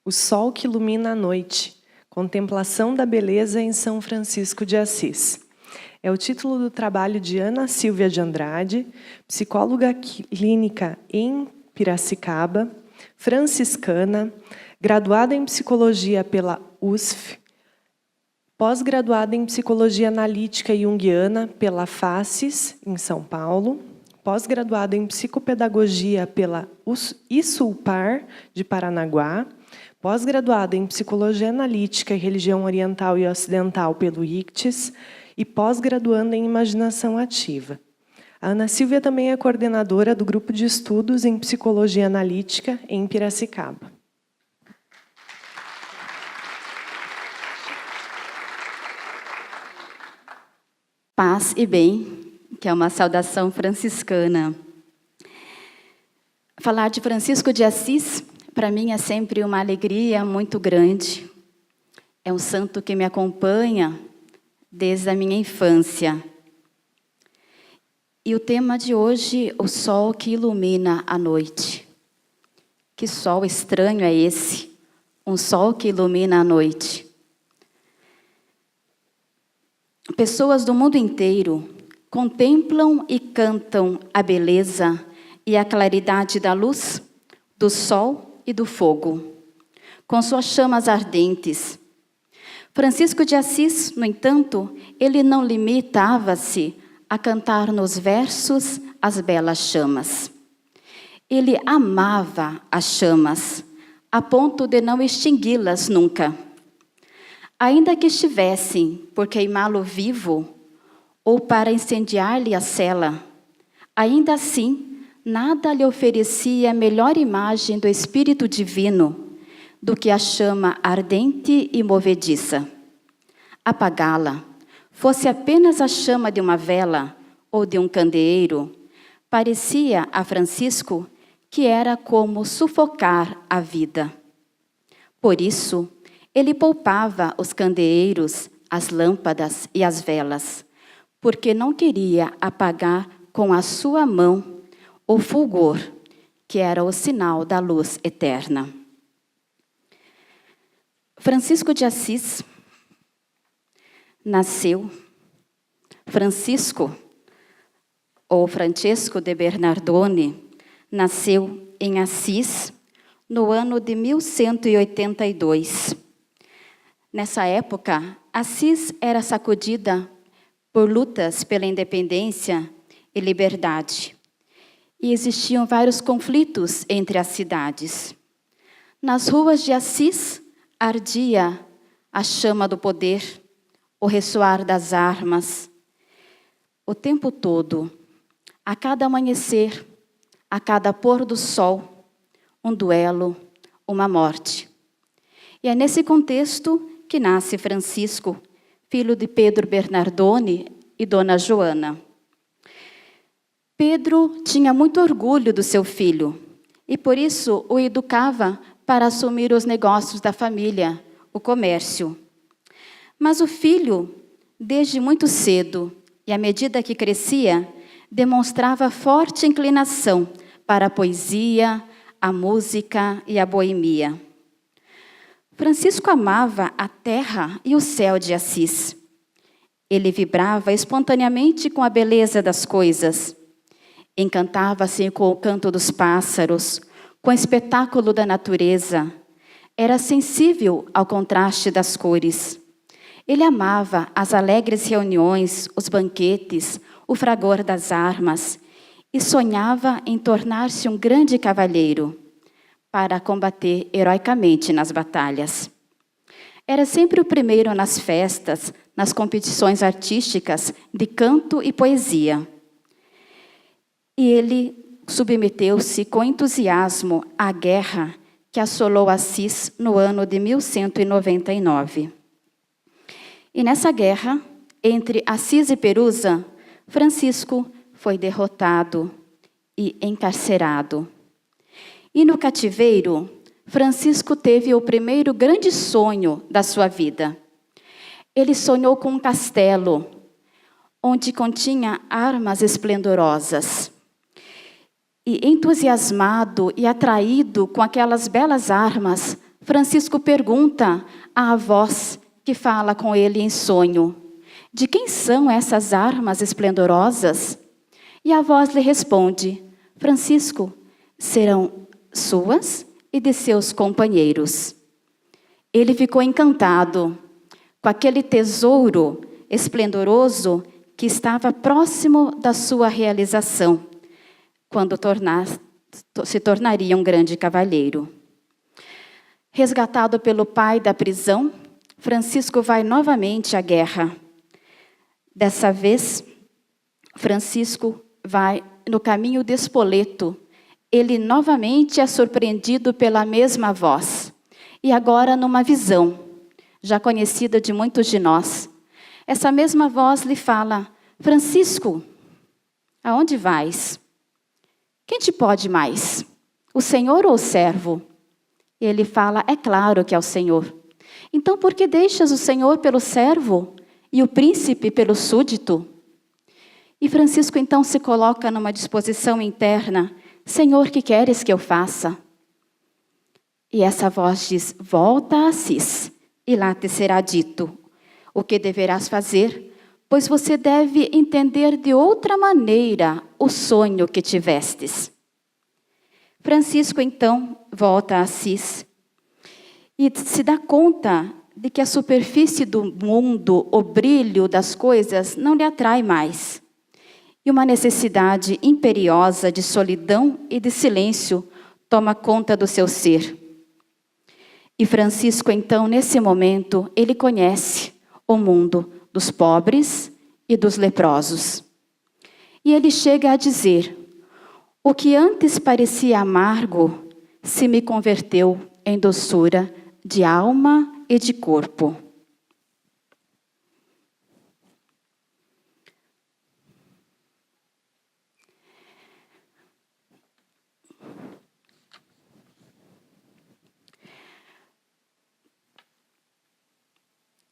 O sol que ilumina a noite. Contemplação da beleza em São Francisco de Assis. É o título do trabalho de Ana Silvia de Andrade, psicóloga clínica em Piracicaba, franciscana, graduada em psicologia pela USF, pós-graduada em psicologia analítica junguiana pela FACES, em São Paulo, pós-graduada em psicopedagogia pela ISULPAR, de Paranaguá, pós-graduada em psicologia analítica e religião oriental e ocidental pelo ICTES e pós-graduanda em imaginação ativa. A Ana Silvia também é coordenadora do grupo de estudos em psicologia analítica em Piracicaba. Paz e bem, que é uma saudação franciscana. Falar de Francisco de Assis, para mim, é sempre uma alegria muito grande. É um santo que me acompanha desde a minha infância. E o tema de hoje, o sol que ilumina a noite. Que sol estranho é esse? Um sol que ilumina a noite. Pessoas do mundo inteiro contemplam e cantam a beleza e a claridade da luz, do sol e do fogo, com suas chamas ardentes. Francisco de Assis, no entanto, ele não limitava-se a cantar nos versos as belas chamas. Ele amava as chamas, a ponto de não extingui-las nunca. Ainda que estivessem por queimá-lo vivo ou para incendiar-lhe a cela, ainda assim, nada lhe oferecia melhor imagem do Espírito Divino do que a chama ardente e movediça. Apagá-la, fosse apenas a chama de uma vela ou de um candeeiro, parecia a Francisco que era como sufocar a vida. Por isso, ele poupava os candeeiros, as lâmpadas e as velas, porque não queria apagar com a sua mão o fulgor, que era o sinal da luz eterna. Francisco de Assis nasceu, Francisco, ou Francesco de Bernardone, nasceu em Assis no ano de 1182. Nessa época, Assis era sacudida por lutas pela independência e liberdade. E existiam vários conflitos entre as cidades. Nas ruas de Assis, ardia a chama do poder, o ressoar das armas. O tempo todo, a cada amanhecer, a cada pôr do sol, um duelo, uma morte. E é nesse contexto que nasce Francisco, filho de Pedro Bernardone e Dona Joana. Pedro tinha muito orgulho do seu filho e, por isso, o educava para assumir os negócios da família, o comércio. Mas o filho, desde muito cedo, e à medida que crescia, demonstrava forte inclinação para a poesia, a música e a boemia. Francisco amava a terra e o céu de Assis. Ele vibrava espontaneamente com a beleza das coisas. Encantava-se com o canto dos pássaros, com o espetáculo da natureza. Era sensível ao contraste das cores. Ele amava as alegres reuniões, os banquetes, o fragor das armas, e sonhava em tornar-se um grande cavalheiro para combater heroicamente nas batalhas. Era sempre o primeiro nas festas, nas competições artísticas de canto e poesia. E ele submeteu-se com entusiasmo à guerra que assolou Assis no ano de 1199. E nessa guerra, entre Assis e Perusa, Francisco foi derrotado e encarcerado. E no cativeiro, Francisco teve o primeiro grande sonho da sua vida. Ele sonhou com um castelo, onde continha armas esplendorosas. E entusiasmado e atraído com aquelas belas armas, Francisco pergunta à voz que fala com ele em sonho: de quem são essas armas esplendorosas? E a voz lhe responde: Francisco, serão suas e de seus companheiros. Ele ficou encantado com aquele tesouro esplendoroso que estava próximo da sua realização, quando se tornaria um grande cavalheiro. Resgatado pelo pai da prisão, Francisco vai novamente à guerra. Dessa vez, Francisco vai no caminho de Spoleto. Ele novamente é surpreendido pela mesma voz, e agora numa visão, já conhecida de muitos de nós. Essa mesma voz lhe fala: Francisco, aonde vais? Quem te pode mais? O Senhor ou o servo? E ele fala: é claro que é o Senhor. Então por que deixas o Senhor pelo servo e o príncipe pelo súdito? E Francisco então se coloca numa disposição interna: Senhor, que queres que eu faça? E essa voz diz: volta a Assis, e lá te será dito o que deverás fazer, pois você deve entender de outra maneira o sonho que tivestes. Francisco então volta a Assis e se dá conta de que a superfície do mundo, o brilho das coisas, não lhe atrai mais. E uma necessidade imperiosa de solidão e de silêncio toma conta do seu ser. E Francisco, então, nesse momento, ele conhece o mundo dos pobres e dos leprosos. E ele chega a dizer: o que antes parecia amargo se me converteu em doçura de alma e de corpo.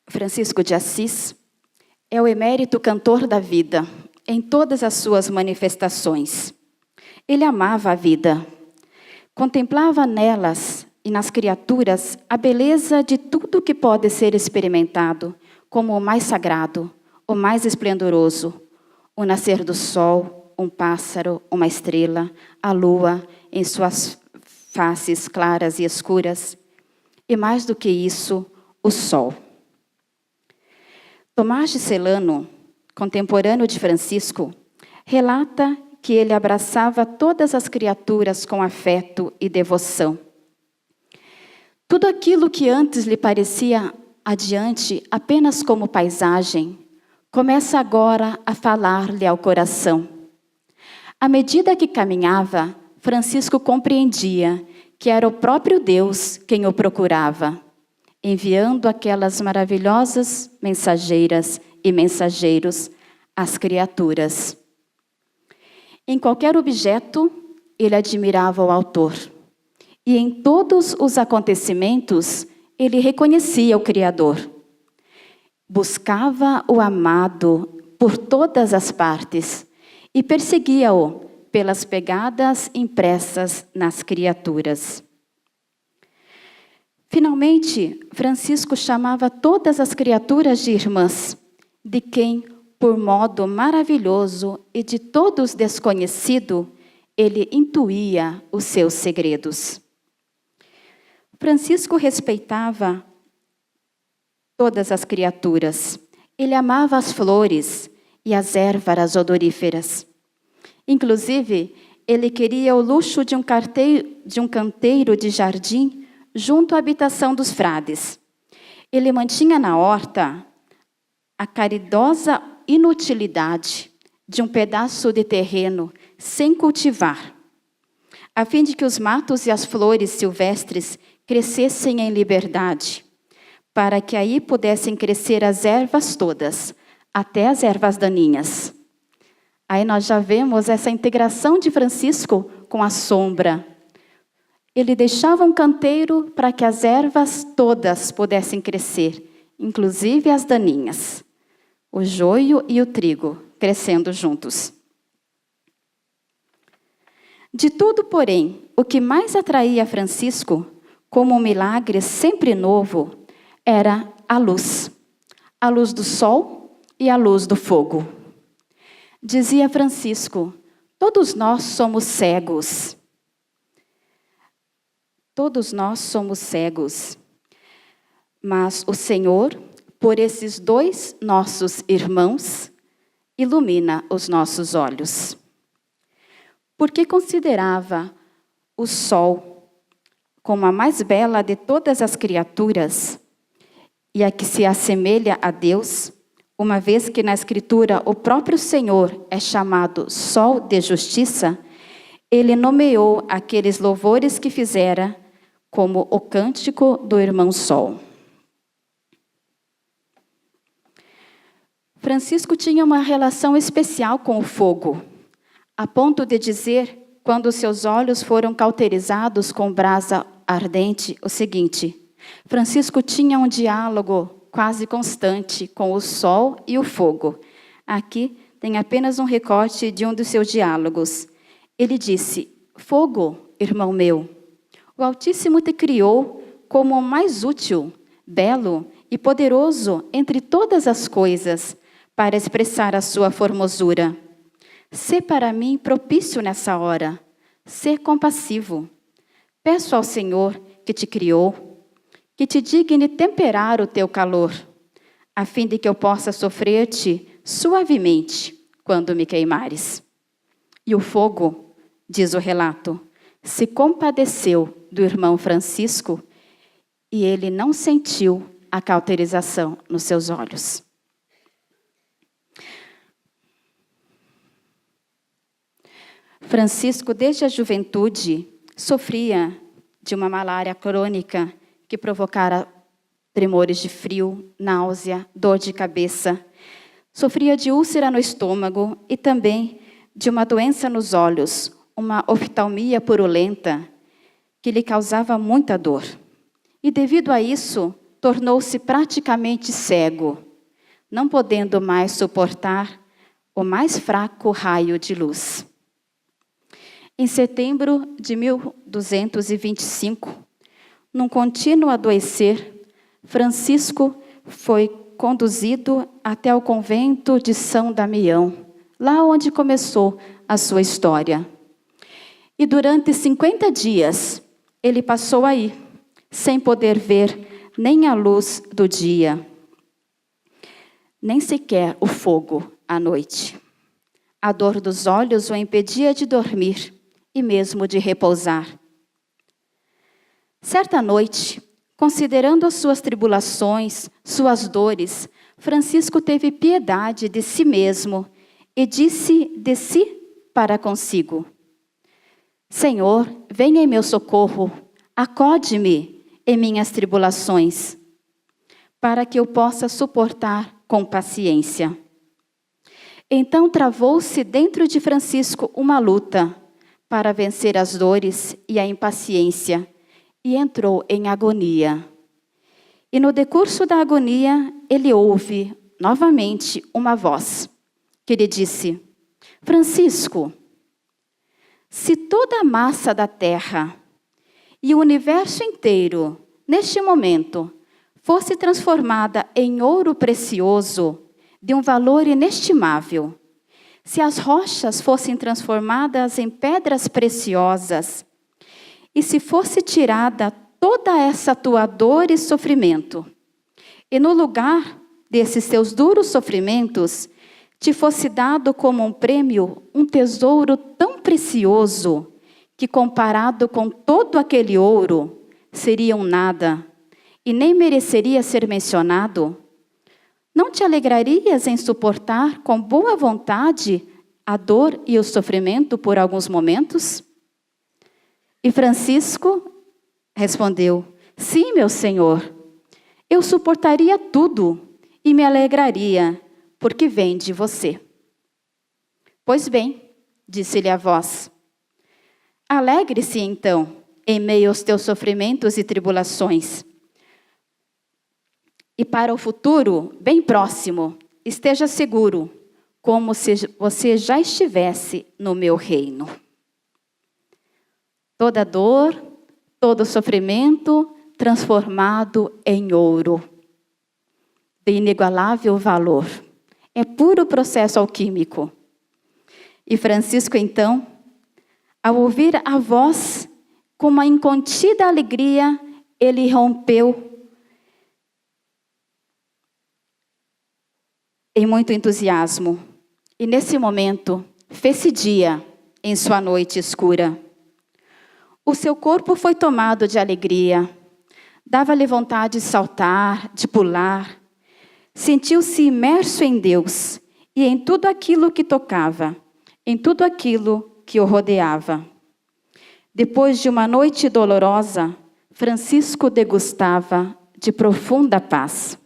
Francisco de Assis é o emérito cantor da vida, em todas as suas manifestações. Ele amava a vida, contemplava nelas e nas criaturas a beleza de tudo que pode ser experimentado como o mais sagrado, o mais esplendoroso, o nascer do sol, um pássaro, uma estrela, a lua em suas faces claras e escuras, e mais do que isso, o sol. Tomás de Celano, contemporâneo de Francisco, relata que ele abraçava todas as criaturas com afeto e devoção. Tudo aquilo que antes lhe parecia adiante apenas como paisagem, começa agora a falar-lhe ao coração. À medida que caminhava, Francisco compreendia que era o próprio Deus quem o procurava, enviando aquelas maravilhosas mensageiras e mensageiros às criaturas. Em qualquer objeto, ele admirava o autor. E em todos os acontecimentos, ele reconhecia o Criador. Buscava o amado por todas as partes e perseguia-o pelas pegadas impressas nas criaturas. Finalmente, Francisco chamava todas as criaturas de irmãs, de quem, por modo maravilhoso e de todos desconhecido, ele intuía os seus segredos. Francisco respeitava todas as criaturas. Ele amava as flores e as ervas odoríferas. Inclusive, ele queria o luxo de um canteiro de jardim junto à habitação dos frades. Ele mantinha na horta a caridosa inutilidade de um pedaço de terreno sem cultivar, a fim de que os matos e as flores silvestres crescessem em liberdade, para que aí pudessem crescer as ervas todas, até as ervas daninhas. Aí nós já vemos essa integração de Francisco com a sombra. Ele deixava um canteiro para que as ervas todas pudessem crescer, inclusive as daninhas, o joio e o trigo crescendo juntos. De tudo, porém, o que mais atraía Francisco, como um milagre sempre novo, era a luz do sol e a luz do fogo. Dizia Francisco: todos nós somos cegos. Todos nós somos cegos. Mas o Senhor, por esses dois nossos irmãos, ilumina os nossos olhos. Porque considerava o sol como a mais bela de todas as criaturas e a que se assemelha a Deus, uma vez que na Escritura o próprio Senhor é chamado Sol de Justiça, ele nomeou aqueles louvores que fizera como o cântico do irmão Sol. Francisco tinha uma relação especial com o fogo, a ponto de dizer, quando seus olhos foram cauterizados com brasa ardente, o seguinte: Francisco tinha um diálogo quase constante com o sol e o fogo. Aqui tem apenas um recorte de um dos seus diálogos. Ele disse: fogo, irmão meu, o Altíssimo te criou como o mais útil, belo e poderoso entre todas as coisas, para expressar a sua formosura. Sê para mim propício nessa hora, sê compassivo. Peço ao Senhor que te criou, que te digne temperar o teu calor, a fim de que eu possa sofrer-te suavemente quando me queimares. E o fogo, diz o relato, se compadeceu do irmão Francisco e ele não sentiu a cauterização nos seus olhos. Francisco, desde a juventude, sofria de uma malária crônica que provocara tremores de frio, náusea, dor de cabeça. Sofria de úlcera no estômago e também de uma doença nos olhos, uma oftalmia purulenta, que lhe causava muita dor. E devido a isso, tornou-se praticamente cego, não podendo mais suportar o mais fraco raio de luz. Em setembro de 1225, num contínuo adoecer, Francisco foi conduzido até o convento de São Damião, lá onde começou a sua história. E durante 50 dias, ele passou aí, sem poder ver nem a luz do dia, nem sequer o fogo à noite. A dor dos olhos o impedia de dormir e mesmo de repousar. Certa noite, considerando as suas tribulações, suas dores, Francisco teve piedade de si mesmo e disse de si para consigo: Senhor, venha em meu socorro, acode-me em minhas tribulações, para que eu possa suportar com paciência. Então travou-se dentro de Francisco uma luta para vencer as dores e a impaciência, e entrou em agonia. E no decurso da agonia, ele ouve novamente uma voz que lhe disse: Francisco, se toda a massa da terra e o universo inteiro, neste momento, fosse transformada em ouro precioso, de um valor inestimável, se as rochas fossem transformadas em pedras preciosas, e se fosse tirada toda essa tua dor e sofrimento, e no lugar desses teus duros sofrimentos, te fosse dado como um prêmio um tesouro tão precioso, que comparado com todo aquele ouro, seria um nada, e nem mereceria ser mencionado, não te alegrarias em suportar com boa vontade a dor e o sofrimento por alguns momentos? E Francisco respondeu: sim, meu Senhor, eu suportaria tudo e me alegraria, porque vem de você. Pois bem, disse-lhe a voz, alegre-se então, em meio aos teus sofrimentos e tribulações. E para o futuro, bem próximo, esteja seguro, como se você já estivesse no meu reino. Toda dor, todo sofrimento transformado em ouro, de inigualável valor. É puro processo alquímico. E Francisco, então, ao ouvir a voz, com uma incontida alegria, ele rompeu em muito entusiasmo. E nesse momento, fez-se dia em sua noite escura. O seu corpo foi tomado de alegria. Dava-lhe vontade de saltar, de pular. Sentiu-se imerso em Deus e em tudo aquilo que tocava, em tudo aquilo que o rodeava. Depois de uma noite dolorosa, Francisco degustava de profunda paz.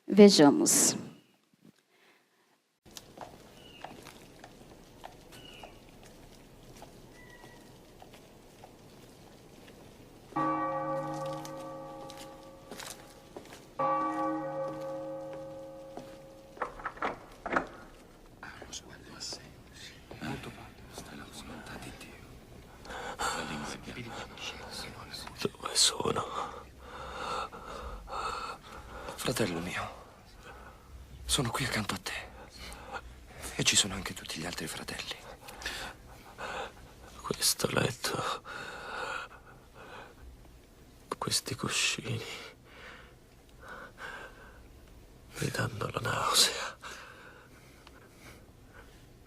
Vejamos. Dove sono? Fratello mio, sono qui accanto a te. E ci sono anche tutti gli altri fratelli. Questo letto, questi cuscini mi danno la nausea.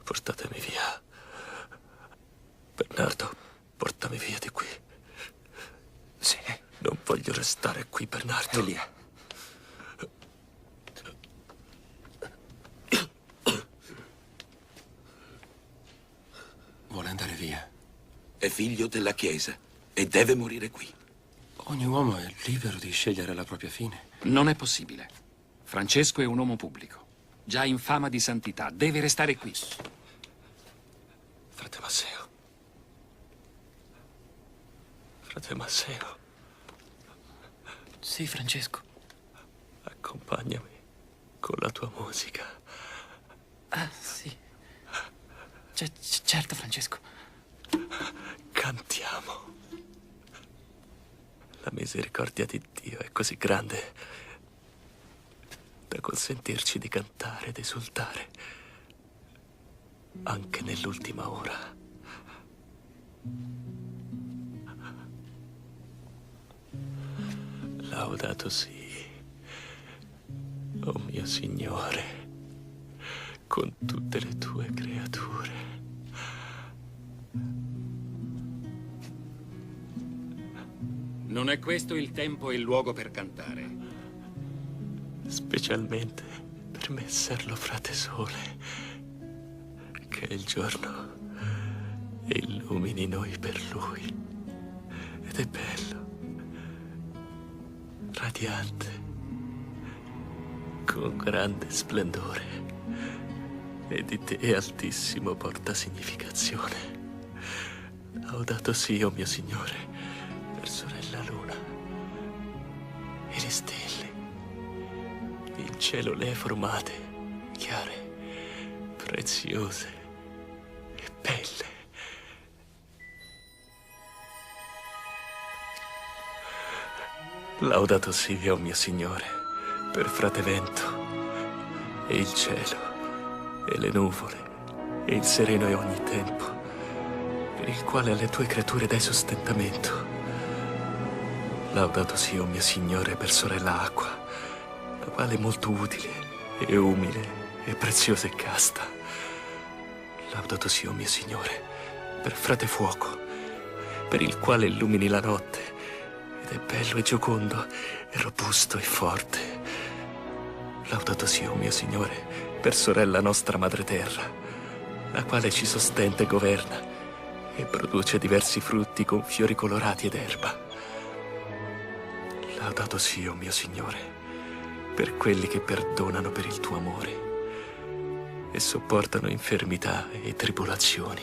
Portatemi via. Bernardo, portami via di qui. Sì. Non voglio restare qui, Bernardo. Elia. Vuole andare via. È figlio della Chiesa e deve morire qui. Ogni uomo è libero di scegliere la propria fine. Non è possibile. Francesco è un uomo pubblico, già in fama di santità. Deve restare qui. Frate Masseo. Frate Masseo, Sì, Francesco. accompagnami con la tua musica. Ah, sì. Certo, Francesco. Cantiamo. La misericordia di Dio è così grande da consentirci di cantare ed esultare anche nell'ultima ora. Laudato sii, o mio Signore, con tutte le tue creature. Non è questo il tempo e il luogo per cantare. Specialmente per messerlo frate Sole, che è il giorno e illumini noi per lui. Ed è bello, radiante, con grande splendore, e di te altissimo porta significazione. Laudato sia, o mio Signore, per sorella Luna e le stelle, il cielo le hai formate, chiare, preziose e belle. Laudato sia, o mio Signore, per frate Vento e il cielo e le nuvole e il sereno e ogni tempo, per il quale alle tue creature dai sostentamento. Laudato sia, o mio Signore, per sorella Acqua, la quale è molto utile e umile e preziosa e casta. Laudato sia, o mio Signore, per frate Fuoco, per il quale illumini la notte, ed è bello e giocondo e robusto e forte. Laudato sia, o mio Signore, per sorella nostra Madre Terra, la quale ci sostenta e governa e produce diversi frutti con fiori colorati ed erba. Laudato sia, o mio Signore, per quelli che perdonano per il tuo amore e sopportano infermità e tribolazioni.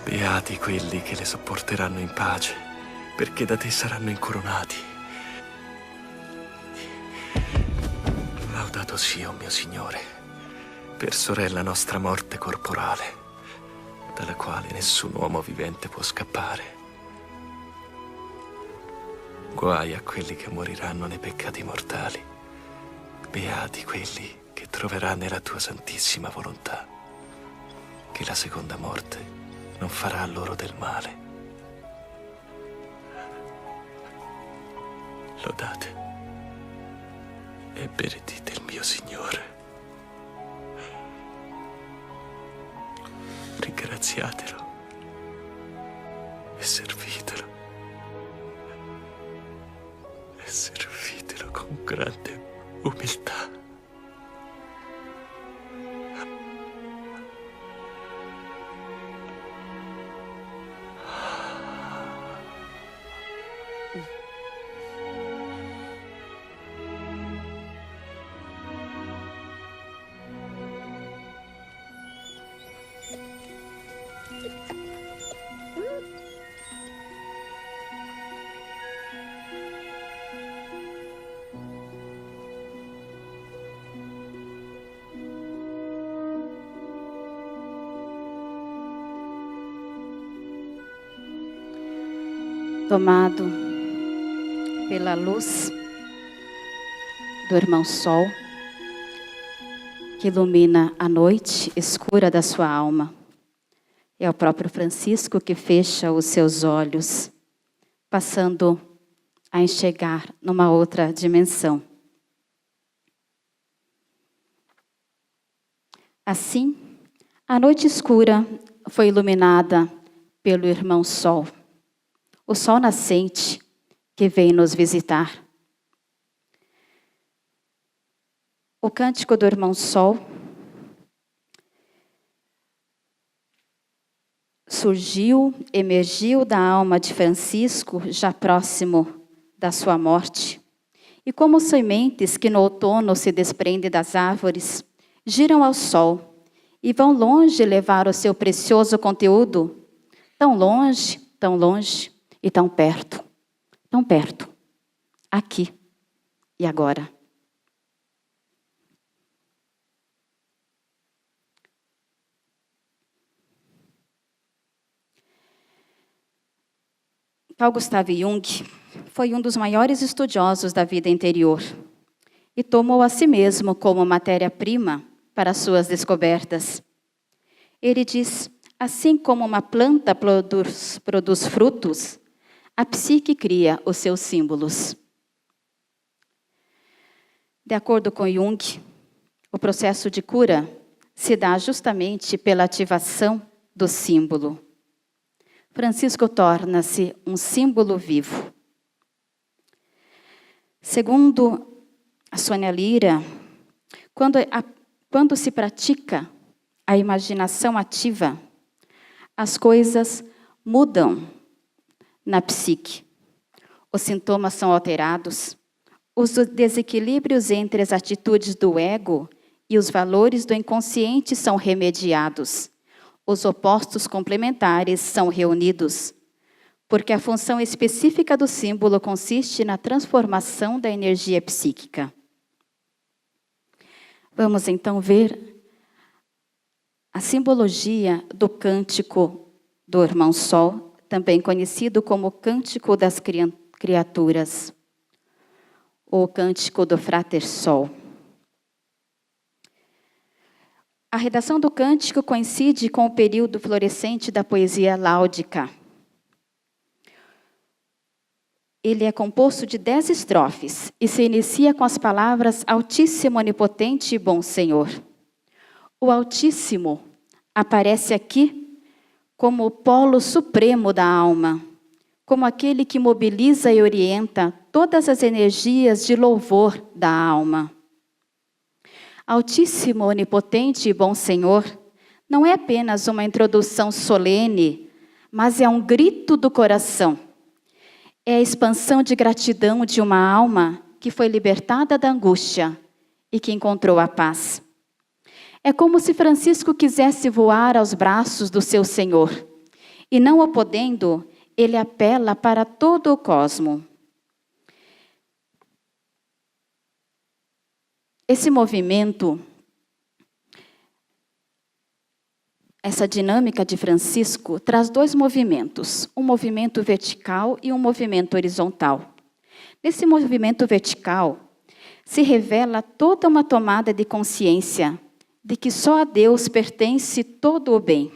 Beati quelli che le sopporteranno in pace, perché da te saranno incoronati. Laudato sia, o mio Signore, per sorella nostra morte corporale, dalla quale nessun uomo vivente può scappare. Guai a quelli che moriranno nei peccati mortali. Beati quelli che troveranno nella tua santissima volontà, che la seconda morte non farà loro del male. Lodate e benedite il mio Signore. Ringraziatelo e servitelo. E servitelo con grande umiltà. Tomado pela luz do irmão Sol, que ilumina a noite escura da sua alma. É o próprio Francisco que fecha os seus olhos, passando a enxergar numa outra dimensão. Assim, a noite escura foi iluminada pelo irmão Sol, o sol nascente que vem nos visitar. O cântico do irmão Sol surgiu, emergiu da alma de Francisco, já próximo da sua morte. E como sementes que no outono se desprendem das árvores, giram ao sol e vão longe levar o seu precioso conteúdo, tão longe e tão perto, aqui e agora. Carl Gustav Jung foi um dos maiores estudiosos da vida interior e tomou a si mesmo como matéria-prima para suas descobertas. Ele diz: assim como uma planta produz frutos, a psique cria os seus símbolos. De acordo com Jung, o processo de cura se dá justamente pela ativação do símbolo. Francisco torna-se um símbolo vivo. Segundo a Sônia Lira, quando se pratica a imaginação ativa, as coisas mudam na psique. Os sintomas são alterados, os desequilíbrios entre as atitudes do ego e os valores do inconsciente são remediados. Os opostos complementares são reunidos, porque a função específica do símbolo consiste na transformação da energia psíquica. Vamos então ver a simbologia do cântico do irmão Sol, também conhecido como Cântico das Criaturas, ou Cântico do Frater Sol. A redação do cântico coincide com o período florescente da poesia láudica. Ele é composto de 10 estrofes e se inicia com as palavras Altíssimo, Onipotente e Bom Senhor. O Altíssimo aparece aqui como o polo supremo da alma, como aquele que mobiliza e orienta todas as energias de louvor da alma. Altíssimo, Onipotente e Bom Senhor não é apenas uma introdução solene, mas é um grito do coração. É a expansão de gratidão de uma alma que foi libertada da angústia e que encontrou a paz. É como se Francisco quisesse voar aos braços do seu Senhor. E não o podendo, ele apela para todo o cosmo. Esse movimento essa dinâmica de Francisco traz dois movimentos, um movimento vertical e um movimento horizontal. Nesse movimento vertical, se revela toda uma tomada de consciência de que só a Deus pertence todo o bem.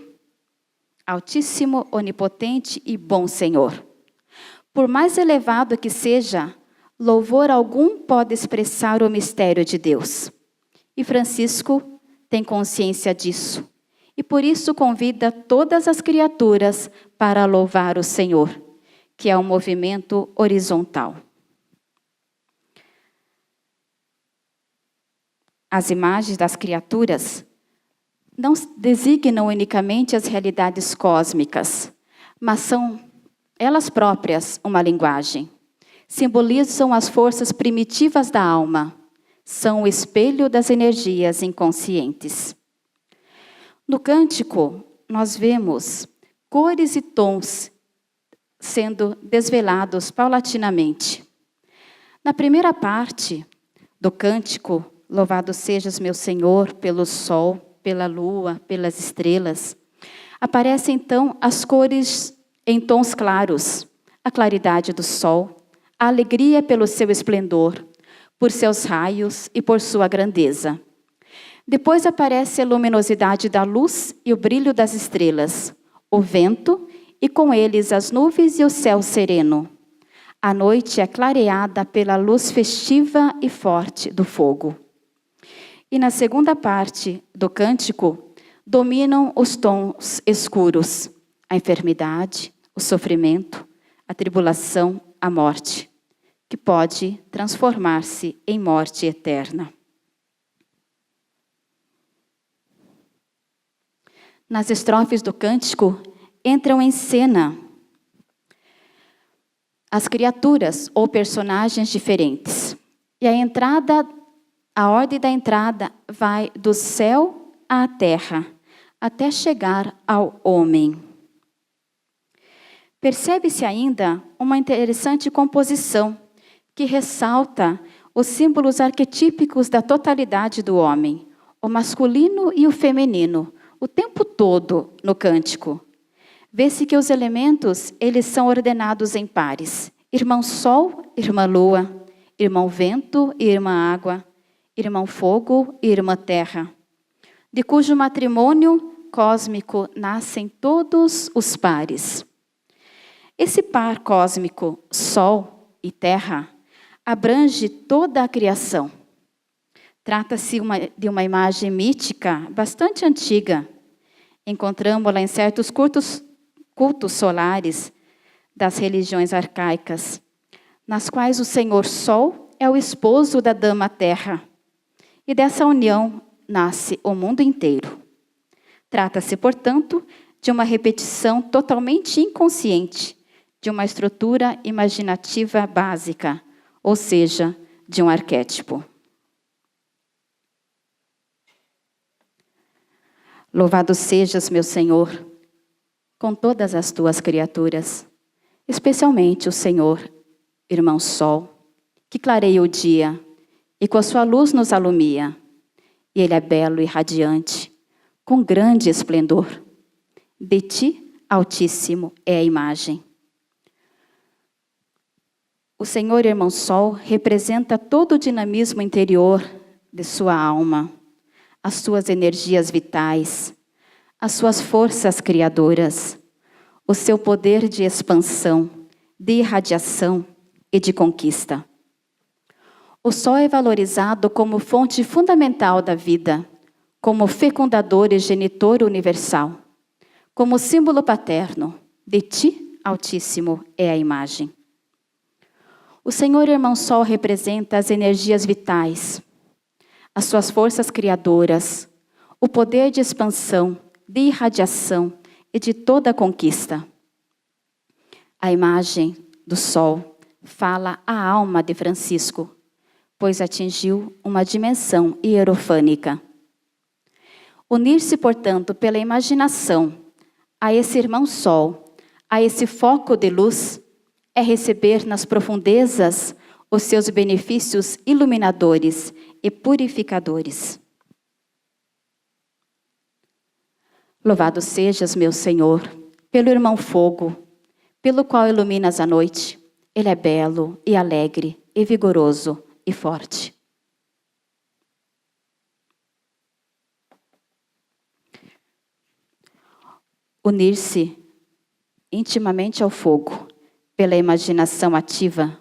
Altíssimo, onipotente e bom Senhor. Por mais elevado que seja, louvor algum pode expressar o mistério de Deus. E Francisco tem consciência disso. E por isso convida todas as criaturas para louvar o Senhor, que é um movimento horizontal. As imagens das criaturas não designam unicamente as realidades cósmicas, mas são elas próprias uma linguagem. Simbolizam as forças primitivas da alma, são o espelho das energias inconscientes. No cântico, nós vemos cores e tons sendo desvelados paulatinamente. Na primeira parte do cântico, louvado sejas, meu Senhor, pelo sol, pela lua, pelas estrelas, aparecem então as cores em tons claros, a claridade do sol, a alegria pelo seu esplendor, por seus raios e por sua grandeza. Depois aparece a luminosidade da luz e o brilho das estrelas, o vento e com eles as nuvens e o céu sereno. A noite é clareada pela luz festiva e forte do fogo. E na segunda parte do cântico, dominam os tons escuros, a enfermidade, o sofrimento, a tribulação, a morte, que pode transformar-se em morte eterna. Nas estrofes do cântico, entram em cena as criaturas ou personagens diferentes. E a ordem da entrada vai do céu à terra, até chegar ao homem. Percebe-se ainda uma interessante composição que ressalta os símbolos arquetípicos da totalidade do homem, o masculino e o feminino, o tempo todo no cântico. Vê-se que os elementos, eles são ordenados em pares. Irmão Sol, Irmã Lua, Irmão Vento e Irmã Água, Irmão Fogo e Irmã Terra, de cujo matrimônio cósmico nascem todos os pares. Esse par cósmico, Sol e Terra, abrange toda a criação. Trata-se de uma imagem mítica bastante antiga. Encontramos-la em certos cultos solares das religiões arcaicas, nas quais o Senhor Sol é o esposo da Dama Terra. E dessa união nasce o mundo inteiro. Trata-se, portanto, de uma repetição totalmente inconsciente de uma estrutura imaginativa básica, ou seja, de um arquétipo. Louvado sejas, meu Senhor, com todas as tuas criaturas, especialmente o Senhor, Irmão Sol, que clareia o dia e com a sua luz nos alumia. E ele é belo e radiante, com grande esplendor. De ti, Altíssimo, é a imagem. O Senhor, Irmão Sol, representa todo o dinamismo interior de sua alma, as suas energias vitais, as suas forças criadoras, o seu poder de expansão, de irradiação e de conquista. O Sol é valorizado como fonte fundamental da vida, como fecundador e genitor universal, como símbolo paterno. De ti, Altíssimo, é a imagem. O Senhor, Irmão Sol, representa as energias vitais, as suas forças criadoras, o poder de expansão, de irradiação e de toda a conquista. A imagem do Sol fala à alma de Francisco, pois atingiu uma dimensão hierofânica. Unir-se, portanto, pela imaginação a esse Irmão Sol, a esse foco de luz, é receber nas profundezas os seus benefícios iluminadores e purificadores. Louvado sejas, meu Senhor, pelo irmão fogo, pelo qual iluminas a noite. Ele é belo e alegre e vigoroso e forte. Unir-se intimamente ao fogo, pela imaginação ativa,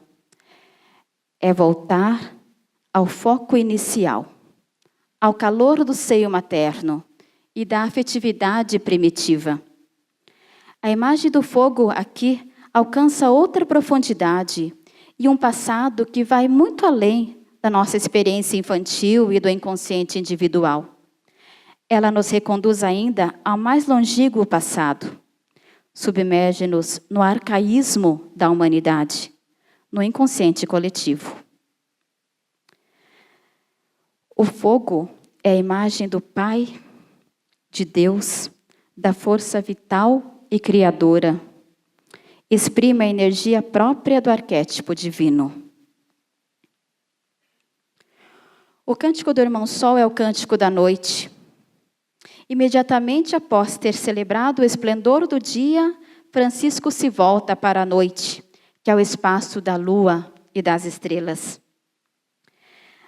é voltar ao foco inicial, ao calor do seio materno e da afetividade primitiva. A imagem do fogo aqui alcança outra profundidade e um passado que vai muito além da nossa experiência infantil e do inconsciente individual. Ela nos reconduz ainda ao mais longínquo passado. Submerge-nos no arcaísmo da humanidade, no inconsciente coletivo. O fogo é a imagem do Pai, de Deus, da força vital e criadora. Exprime a energia própria do arquétipo divino. O cântico do Irmão Sol é o cântico da noite. Imediatamente após ter celebrado o esplendor do dia, Francisco se volta para a noite, que é o espaço da lua e das estrelas.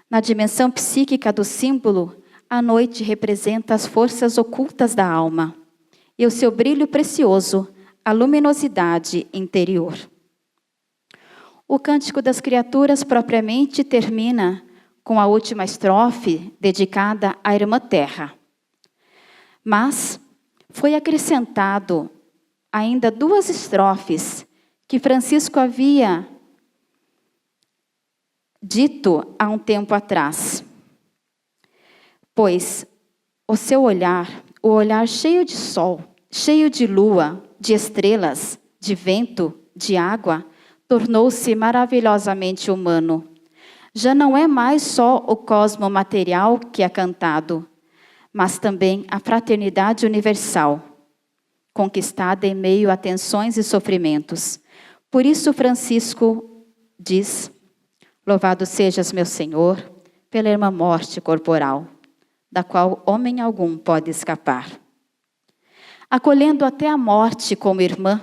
Na dimensão psíquica do símbolo, a noite representa as forças ocultas da alma e o seu brilho precioso, a luminosidade interior. O Cântico das Criaturas propriamente termina com a última estrofe dedicada à Irmã Terra. Mas foi acrescentado ainda 2 estrofes que Francisco havia dito há um tempo atrás. Pois o seu olhar, o olhar cheio de sol, cheio de lua, de estrelas, de vento, de água, tornou-se maravilhosamente humano. Já não é mais só o cosmo material que é cantado, mas também a fraternidade universal, conquistada em meio a tensões e sofrimentos. Por isso Francisco diz: louvado sejas, meu Senhor, pela irmã morte corporal, da qual homem algum pode escapar. Acolhendo até a morte como irmã,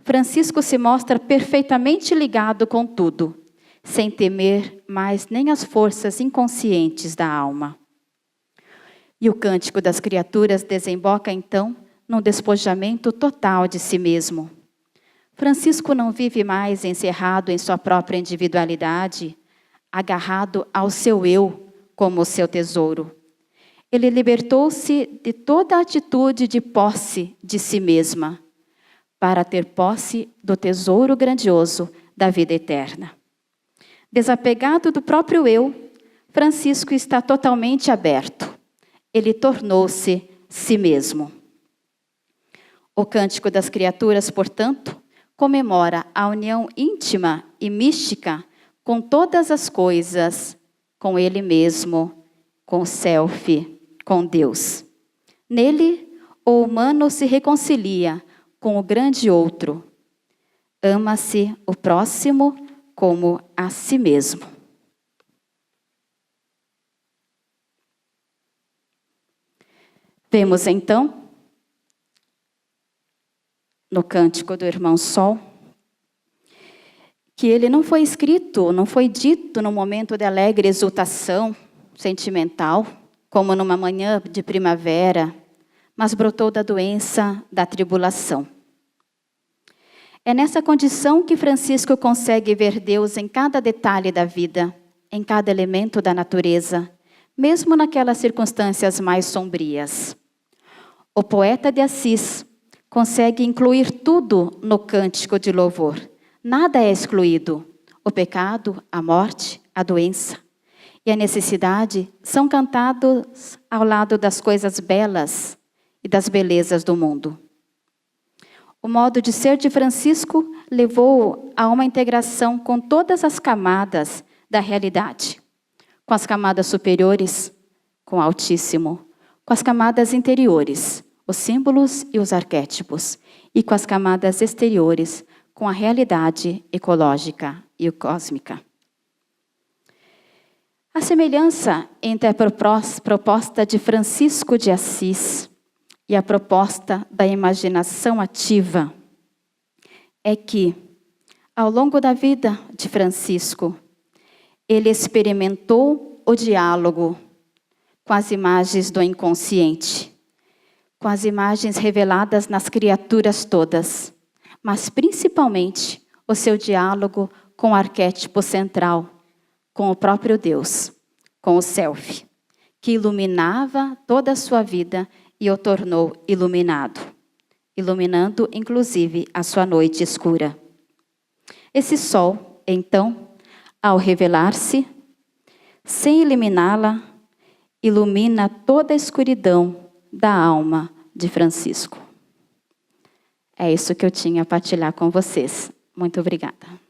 Francisco se mostra perfeitamente ligado com tudo, sem temer mais nem as forças inconscientes da alma. E o Cântico das Criaturas desemboca, então, num despojamento total de si mesmo. Francisco não vive mais encerrado em sua própria individualidade, agarrado ao seu eu como o seu tesouro. Ele libertou-se de toda a atitude de posse de si mesma, para ter posse do tesouro grandioso da vida eterna. Desapegado do próprio eu, Francisco está totalmente aberto. Ele tornou-se si mesmo. O Cântico das Criaturas, portanto, comemora a união íntima e mística com todas as coisas, com ele mesmo, com o self, com Deus. Nele, o humano se reconcilia com o grande outro. Ama-se o próximo como a si mesmo. Vemos então, no Cântico do Irmão Sol, que ele não foi escrito, não foi dito num momento de alegre exultação sentimental, como numa manhã de primavera, mas brotou da doença, da tribulação. É nessa condição que Francisco consegue ver Deus em cada detalhe da vida, em cada elemento da natureza, mesmo naquelas circunstâncias mais sombrias. O poeta de Assis consegue incluir tudo no cântico de louvor. Nada é excluído. O pecado, a morte, a doença e a necessidade são cantados ao lado das coisas belas e das belezas do mundo. O modo de ser de Francisco levou a uma integração com todas as camadas da realidade. Com as camadas superiores, com o Altíssimo. Com as camadas interiores, os símbolos e os arquétipos. E com as camadas exteriores, com a realidade ecológica e cósmica. A semelhança entre a proposta de Francisco de Assis e a proposta da imaginação ativa é que, ao longo da vida de Francisco, ele experimentou o diálogo com as imagens do inconsciente, com as imagens reveladas nas criaturas todas, mas principalmente o seu diálogo com o arquétipo central, com o próprio Deus, com o Self, que iluminava toda a sua vida e o tornou iluminado, iluminando inclusive a sua noite escura. Esse sol, então, ao revelar-se, sem eliminá-la, ilumina toda a escuridão da alma de Francisco. É isso que eu tinha a partilhar com vocês. Muito obrigada.